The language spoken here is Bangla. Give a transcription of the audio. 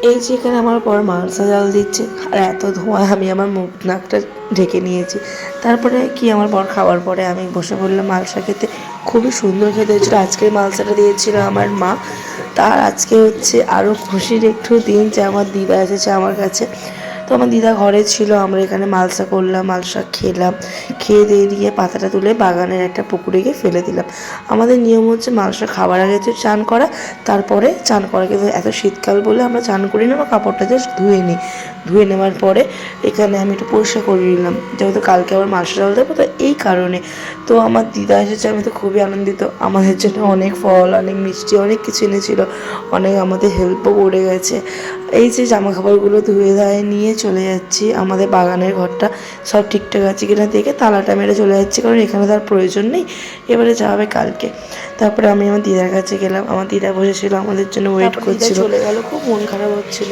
এই যে এখানে আমার বর মালসা জাল দিচ্ছে, আর এত ধোঁয়ায় আমি আমার মুখ নাকটা ঢেকে নিয়েছি। তারপরে কি আমার বর খাওয়ার পরে আমি বসে পড়লাম মালসা খেতে। খুবই সুন্দর খেতে হয়েছিল। আজকের মালসাটা দিয়েছিল আমার মা। তার আজকে হচ্ছে আরও খুশির একটু দিন যে আমার দিদা এসেছে আমার কাছে। তো আমার দিদা ঘরে ছিল, আমরা এখানে মালসা করলাম, মালসা খেলাম। খেয়ে দিয়ে দিয়ে পাতাটা তুলে বাগানের একটা পুকুরে গিয়ে ফেলে দিলাম। আমাদের নিয়ম হচ্ছে মালসা খাবার আগে তো চান করা, তারপরে চান করা। কিন্তু এত শীতকাল বলে আমরা চান করি না, বা কাপড়টা জাস্ট ধুয়ে নিই। ধুয়ে নেওয়ার পরে এখানে আমি একটু পরিষ্কার করে নিলাম, যেহেতু কালকে আবার মালসা জল দেবো, তো এই কারণে। তো আমার দিদা এসেছে, আমি তো খুবই আনন্দিত। আমাদের জন্য অনেক ফল, অনেক মিষ্টি, অনেক কিছু এনেছিল। অনেক আমাদের হেল্পও করে গেছে। এই যে জামা কাপড়গুলো ধুয়ে ধায়ে নিয়ে চলে যাচ্ছি আমাদের বাগানের ঘরটা সব ঠিকঠাক আছে কিনা দেখে তালাটা মেরে চলে যাচ্ছি, কারণ এখানে তার প্রয়োজন নেই। এবারে যা হবে কালকে। তারপরে আমি আমার দিদার কাছে গেলাম, আমার দিদা বসেছিল আমাদের জন্য ওয়েট করছিল। চলে গেল, খুব মন খারাপ হচ্ছিল।